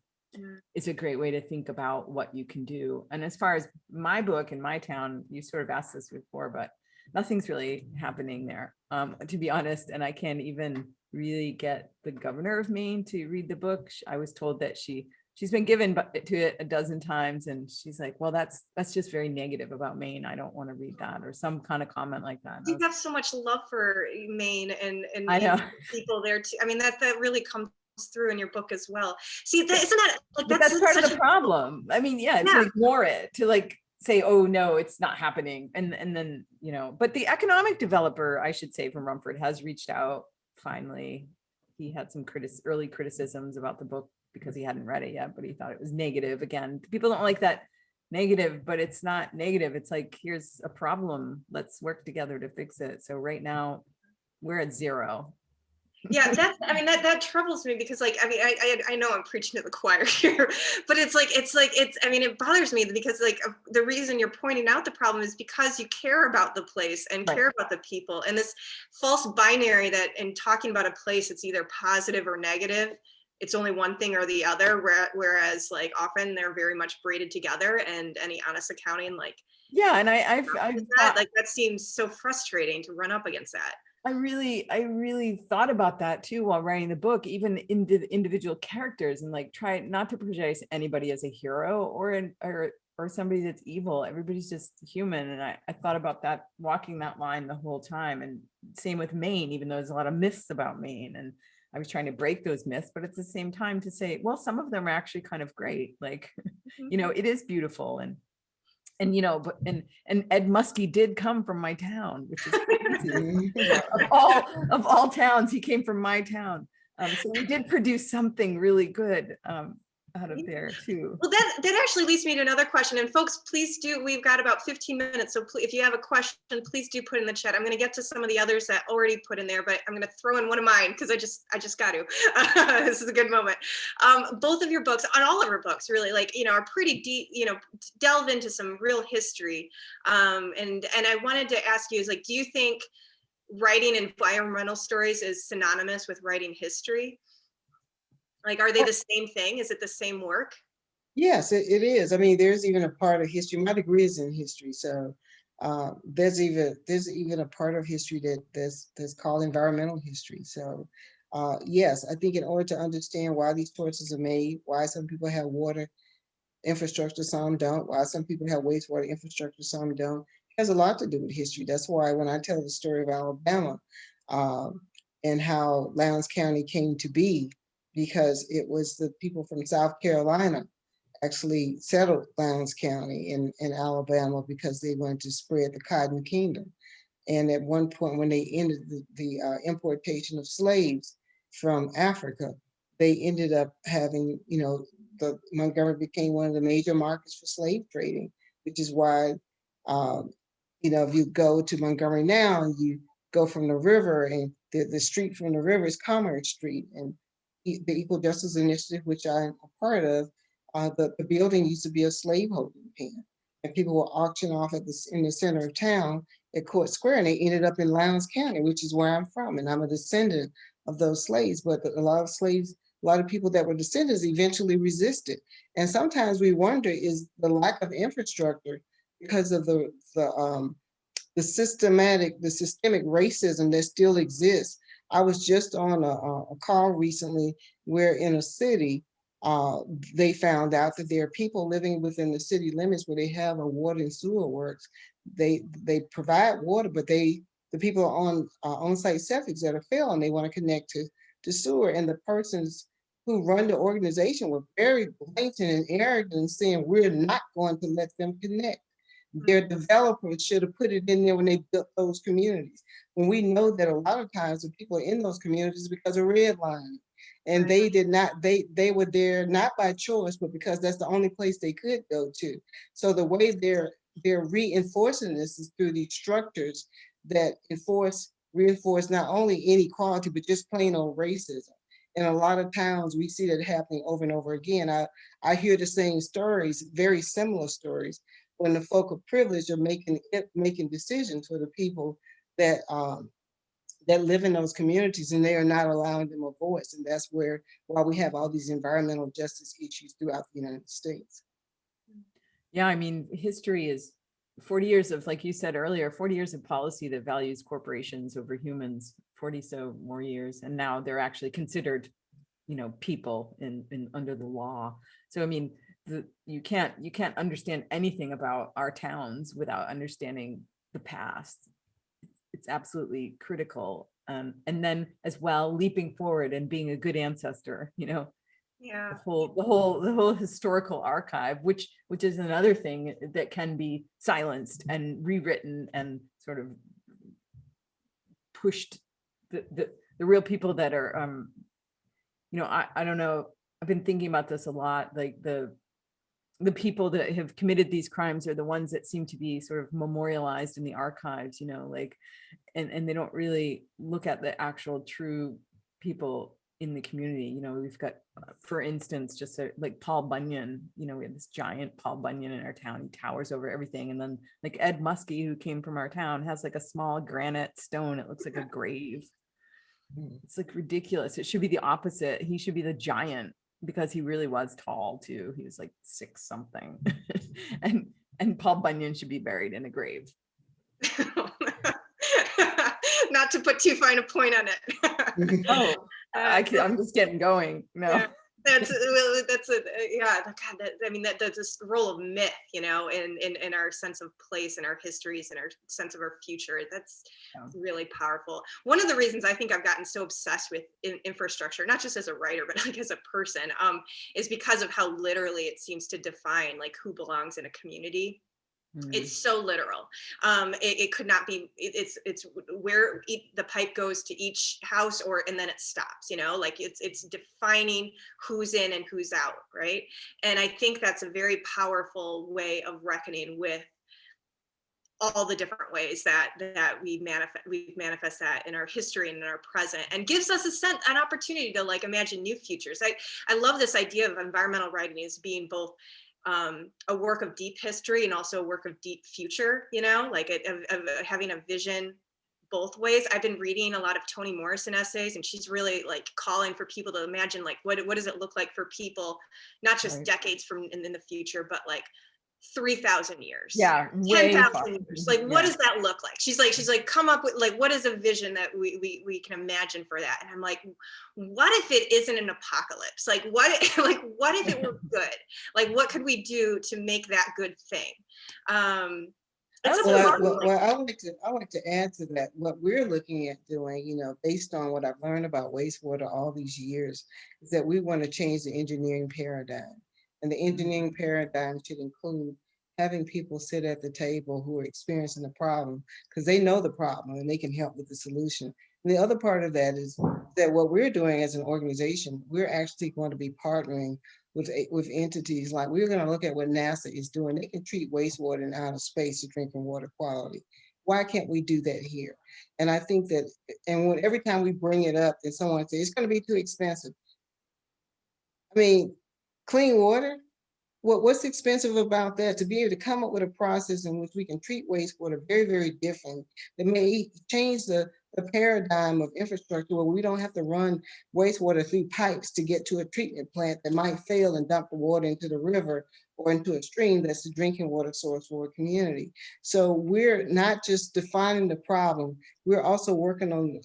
It's a great way to think about what you can do. And as far as my book in my town, you sort of asked this before, but nothing's really happening there, to be honest. And I can't even really get the governor of Maine to read the book. I was told that she's been given to it a dozen times, and she's like, well, that's just very negative about Maine. I don't want to read that, or some kind of comment like that. You have so much love for Maine and I know. people there too. I mean, that really comes through in your book as well. See, that isn't that like that's part of the problem. I mean, yeah, to ignore it, to like say, oh no, it's not happening, and then, you know, but the economic developer, I should say, from Rumford has reached out finally. He had some early criticisms about the book because he hadn't read it yet, but he thought it was negative. Again, people don't like that negative, but it's not negative. It's like, here's a problem, let's work together to fix it. So right now we're at 0. Yeah, that troubles me, because like, I mean, I know I'm preaching to the choir here, but it's I mean, it bothers me because like the reason you're pointing out the problem is because you care about the place and care about the people, and this false binary that in talking about a place, it's either positive or negative. It's only one thing or the other, whereas like often they're very much braided together, and any honest accounting, like, yeah, and I've thought, like, that seems so frustrating to run up against that. I really thought about that too while writing the book, even in the individual characters, and like try not to portray anybody as a hero or somebody that's evil. Everybody's just human. And I thought about that, walking that line the whole time. And same with Maine, even though there's a lot of myths about Maine, and I was trying to break those myths, but at the same time to say, well, some of them are actually kind of great. Like, you know, it is beautiful. And you know, but and Ed Muskie did come from my town, which is crazy. of all towns, he came from my town. So we did produce something really good out of there too. Well, that actually leads me to another question. And folks, please do, we've got about 15 minutes. So if you have a question, please do put in the chat. I'm going to get to some of the others that already put in there, but I'm going to throw in one of mine because I just got to. This is a good moment. Both of your books, on all of our books, really, like, are pretty deep, delve into some real history. And I wanted to ask you, is like, do you think writing environmental stories is synonymous with writing history? Like, are they the same thing? Is it the same work? Yes, it is. I mean, there's even a part of history. My degree is in history, so there's even a part of history that's called environmental history. So yes, I think in order to understand why these choices are made, why some people have water infrastructure, some don't, why some people have wastewater infrastructure, some don't, has a lot to do with history. That's why when I tell the story of Alabama and how Lowndes County came to be, because it was the people from South Carolina actually settled Lowndes County in Alabama because they wanted to spread the Cotton Kingdom. And at one point, when they ended the importation of slaves from Africa, they ended up having, the Montgomery became one of the major markets for slave trading, which is why, if you go to Montgomery now, and you go from the river, and the street from the river is Commerce Street, and the Equal Justice Initiative, which I'm a part of, the building used to be a slaveholding pen, and people were auctioned off in the center of town at Court Square, and they ended up in Lowndes County, which is where I'm from, and I'm a descendant of those slaves. But a lot of people that were descendants eventually resisted, and sometimes we wonder, is the lack of infrastructure because of the systemic racism that still exists. I was just on a call recently where in a city, they found out that there are people living within the city limits where they have a water and sewer works. They provide water, but the people are on on-site septics that are failing. They want to connect to sewer, and the persons who run the organization were very blatant and arrogant and saying, we're not going to let them connect. Their developers should have put it in there when they built those communities. When we know that a lot of times the people are in those communities because of redlining. And they did not, they were there not by choice, but because that's the only place they could go to. So the way they're reinforcing this is through these structures that reinforce not only inequality, but just plain old racism. In a lot of towns, we see that happening over and over again. I hear the same stories, very similar stories, when the folk of privilege are making decisions for the people that live in those communities, and they are not allowing them a voice. And that's why we have all these environmental justice issues throughout the United States. Yeah, I mean, history is 40 years of, like you said earlier, 40 years of policy that values corporations over humans, 40 so more years, and now they're actually considered, people in under the law. So I mean, you can't understand anything about our towns without understanding the past. It's absolutely critical. And then as well, leaping forward and being a good ancestor, Yeah. the whole historical archive, which is another thing that can be silenced and rewritten and sort of pushed. The real people that are I don't know, I've been thinking about this a lot, like the people that have committed these crimes are the ones that seem to be sort of memorialized in the archives, like, and they don't really look at the actual true people in the community. We've got, for instance, just like Paul Bunyan, we have this giant Paul Bunyan in our town. He towers over everything. And then like Ed Muskie, who came from our town, has like a small granite stone. It looks like a grave. It's like ridiculous. It should be the opposite. He should be the giant, because he really was tall too. He was like 6 something. and Paul Bunyan should be buried in a grave. Not to put too fine a point on it. Oh, I'm just getting going. No. Yeah. That's this role of myth, in our sense of place and our histories and our sense of our future. That's really powerful. One of the reasons I think I've gotten so obsessed with infrastructure, not just as a writer, but like as a person, is because of how literally it seems to define like who belongs in a community. It's so literal. It could not be. It's where the pipe goes to each house, and then it stops. Like it's defining who's in and who's out, right? And I think that's a very powerful way of reckoning with all the different ways that we manifest that in our history and in our present, and gives us an opportunity to like imagine new futures. I love this idea of environmental writing as being both a work of deep history and also a work of deep future, like of having a vision both ways. I've been reading a lot of Toni Morrison essays, and she's really like calling for people to imagine like what does it look like for people, not just decades from in the future, but like 3,000 years, 10,000 years. Like, what does that look like? She's like, come up with like, what is a vision that we can imagine for that? And I'm like, what if it isn't an apocalypse? Like, what if it were good? Like, what could we do to make that good thing? I like to add to that. What we're looking at doing, based on what I've learned about wastewater all these years, is that we want to change the engineering paradigm. And the engineering paradigm should include having people sit at the table who are experiencing the problem, because they know the problem and they can help with the solution. And the other part of that is that what we're doing as an organization, we're actually going to be partnering with entities. Like, we're going to look at what NASA is doing. They can treat wastewater in outer space to drinking water quality. Why can't we do that here? And I think that, and every time we bring it up, and someone says it's going to be too expensive. I mean, clean water, what's expensive about that? To be able to come up with a process in which we can treat wastewater very, very different, that may change the paradigm of infrastructure, where we don't have to run wastewater through pipes to get to a treatment plant that might fail and dump the water into the river or into a stream that's the drinking water source for a community. So we're not just defining the problem, we're also working on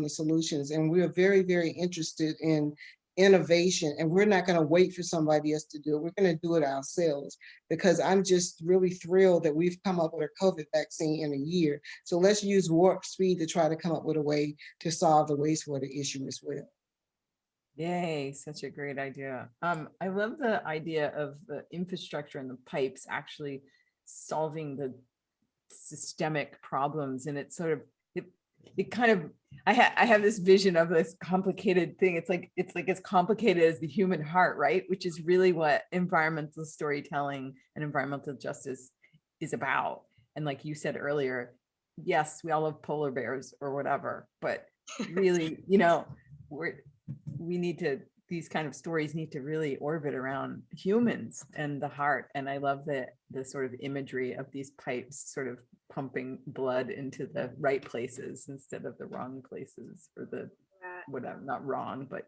the solutions. And we're very, very interested in innovation, and we're not going to wait for somebody else to do it. We're going to do it ourselves, because I'm just really thrilled that we've come up with a COVID vaccine in a year. So let's use warp speed to try to come up with a way to solve the wastewater issue as well. Yay, such a great idea. I love the idea of the infrastructure and the pipes actually solving the systemic problems. And it's sort of, it kind of, I have this vision of this complicated thing. It's like as complicated as the human heart, right? Which is really what environmental storytelling and environmental justice is about. And like you said earlier, yes, we all love polar bears or whatever, but really, these kind of stories need to really orbit around humans and the heart. And I love the sort of imagery of these pipes sort of pumping blood into the right places instead of the wrong places, or the whatever, not wrong, but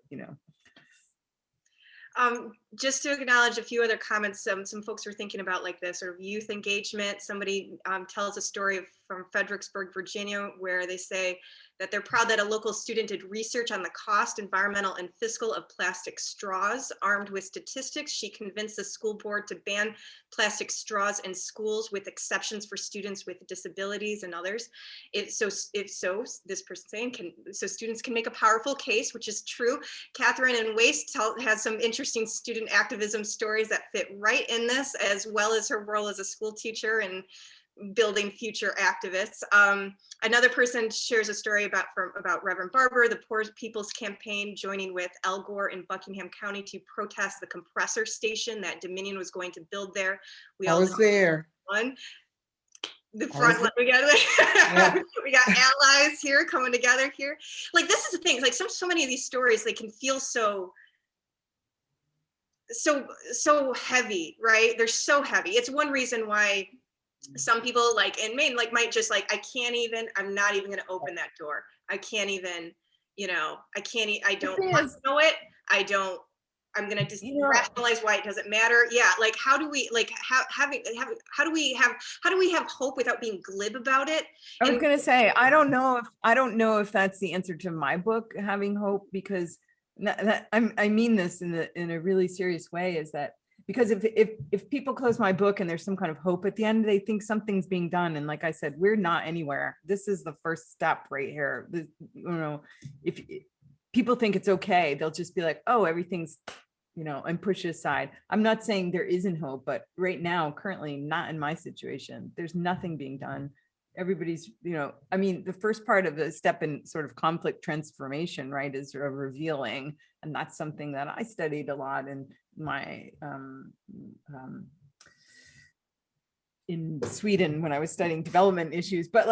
just to acknowledge a few other comments, some folks are thinking about like this sort of youth engagement. Somebody tells a story from Fredericksburg, Virginia, where they say that they're proud that a local student did research on the cost, environmental, and fiscal of plastic straws. Armed with statistics, she convinced the school board to ban plastic straws in schools, with exceptions for students with disabilities and others. This person saying, so students can make a powerful case, which is true. Catherine in Waste has some interesting student activism stories that fit right in this, as well as her role as a school teacher and building future activists. Another person shares a story about Reverend Barber, the Poor People's Campaign, joining with Al Gore in Buckingham County to protest the compressor station that Dominion was going to build there. I was there. The front line, we got allies here coming together here. Like, this is the thing, like so many of these stories, they can feel so heavy, right? They're so heavy. It's one reason why some people like in Maine might just like, I'm not even going to open that door. I can't even, I don't want to know it. I'm going to just rationalize why it doesn't matter. Yeah. Like, how do we how do we have hope without being glib about it? I was going to say, I don't know if that's the answer to my book, having hope, because I mean this in a really serious way, is that because if people close my book and there's some kind of hope at the end, they think something's being done. And like I said, we're not anywhere. This is the first step right here. If people think it's okay, they'll just be like, oh, everything's and push it aside. I'm not saying there isn't hope, but right now, currently, not in my situation, there's nothing being done. Everybody's, I mean, the first part of the step in sort of conflict transformation, right, is sort of revealing. And that's something that I studied a lot in my, in Sweden when I was studying development issues, but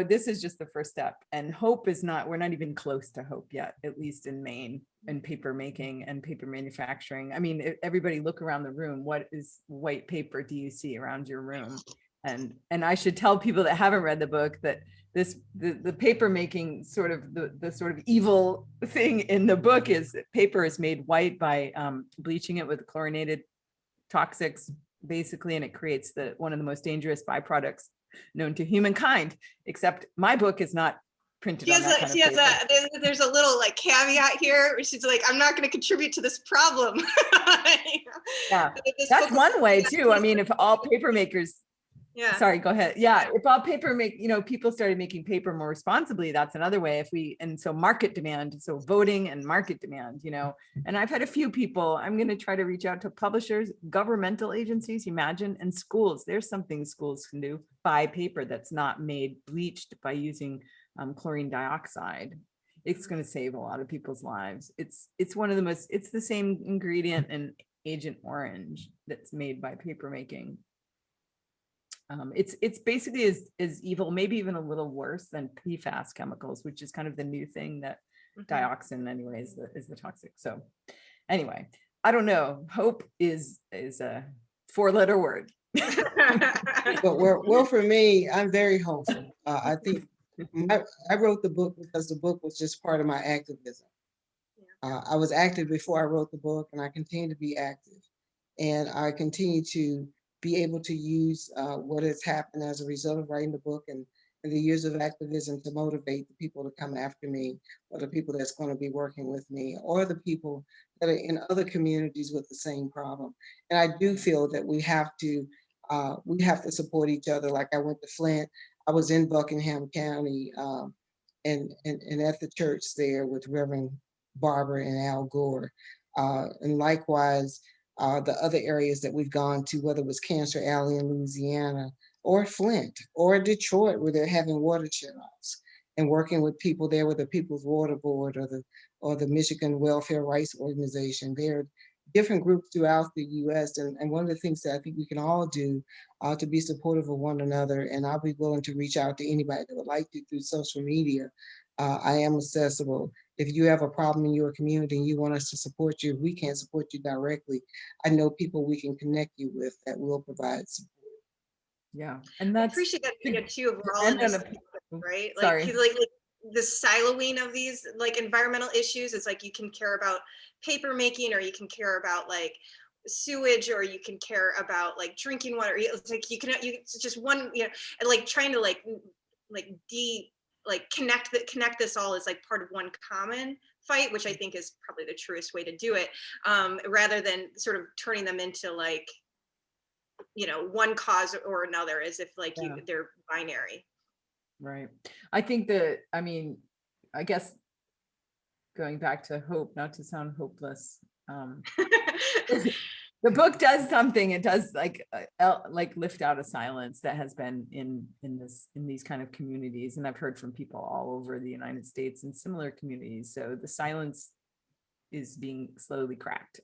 this is just the first step, and hope is not, we're not even close to hope yet, at least in Maine, and paper making and paper manufacturing. I mean, everybody look around the room, what is white paper do you see around your room? And I should tell people that haven't read the book that the paper making sort of the sort of evil thing in the book is that paper is made white by bleaching it with chlorinated toxics, basically, and it creates one of the most dangerous byproducts known to humankind. Except my book is not printed on that kind of paper. There's a little caveat here where she's like, I'm not going to contribute to this problem. Yeah, that's one way too. I mean, if all paper makers, sorry, go ahead. Yeah, if all paper people started making paper more responsibly, that's another way. And so market demand, so voting and market demand, and I've had a few people, I'm going to try to reach out to publishers, governmental agencies, imagine, and schools. There's something schools can do. Buy paper that's not made bleached by using chlorine dioxide. It's going to save a lot of people's lives. It's one of the most, it's the same ingredient in Agent Orange that's made by paper making. It's basically as evil, maybe even a little worse than PFAS chemicals, which is kind of the new thing that dioxin anyway is the toxic. So anyway, I don't know. Hope is a 4-letter word. But well, for me, I'm very hopeful. I think I wrote the book because the book was just part of my activism. I was active before I wrote the book, and I continue to be active, and I continue to be able to use what has happened as a result of writing the book and the years of activism to motivate the people to come after me, or the people that's going to be working with me, or the people that are in other communities with the same problem. And I do feel that we have to support each other. Like I went to Flint, I was in Buckingham County, and at the church there with Reverend Barber and Al Gore, and likewise. The other areas that we've gone to, whether it was Cancer Alley in Louisiana, or Flint, or Detroit, where they're having water shutoffs, and working with people there, with the People's Water Board or the Michigan Welfare Rights Organization. There are different groups throughout the U.S. And one of the things that I think we can all do to be supportive of one another, and I'll be willing to reach out to anybody that would like to through social media. I am accessible. If you have a problem in your community and you want us to support you, if we can't support you directly, I know people we can connect you with that will provide support. Yeah, and that's, I appreciate that too. Of we're all in this, right? Like the siloing of these environmental issues. It's like you can care about paper making, or you can care about sewage, or you can care about drinking water. It's like it's just one, and trying to connect this all as part of one common fight, which I think is probably the truest way to do it, rather than sort of turning them into one cause or another, as if they're binary. Right. I think I guess going back to hope, not to sound hopeless, the book does something. It does lift out a silence that has been in these kind of communities, and I've heard from people all over the United States in similar communities. So the silence is being slowly cracked.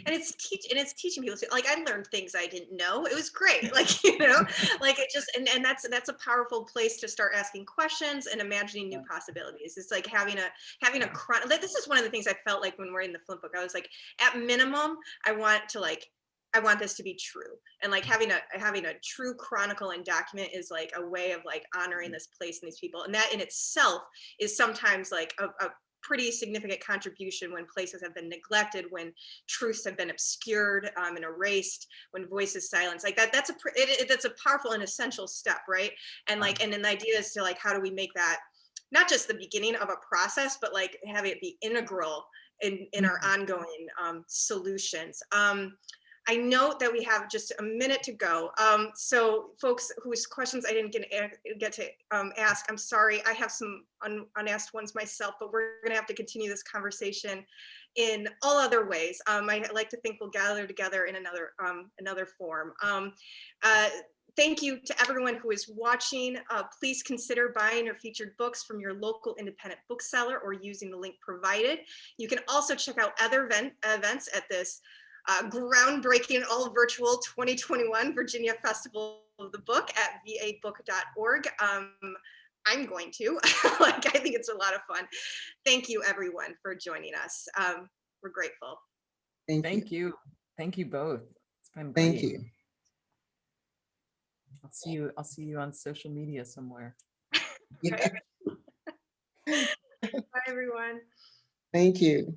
And it's teaching people to, I learned things I didn't know. It was great. It just, and that's a powerful place to start asking questions and imagining new possibilities. It's like having a this is one of the things I felt like when we're in the Flint book. I was like, at minimum, I want this to be true. And having a true chronicle and document is a way of honoring this place and these people. And that in itself is sometimes a pretty significant contribution when places have been neglected, when truths have been obscured and erased, when voices silenced. That's a powerful and essential step, right? And and then the idea is to how do we make that not just the beginning of a process, but have it be integral in our ongoing solutions. I note that we have just a minute to go. So folks whose questions I didn't get to ask, I'm sorry. I have some unasked ones myself, but we're going to have to continue this conversation in all other ways. I like to think we'll gather together in another form. Thank you to everyone who is watching. Please consider buying your featured books from your local independent bookseller or using the link provided. You can also check out other events at this groundbreaking all virtual 2021 Virginia Festival of the Book at vabook.org. I'm going to, I think it's a lot of fun. Thank you everyone for joining us. We're grateful. Thank you. Thank you both. It's been great. Thank you. I'll see you on social media somewhere. Yeah. Bye everyone. Thank you.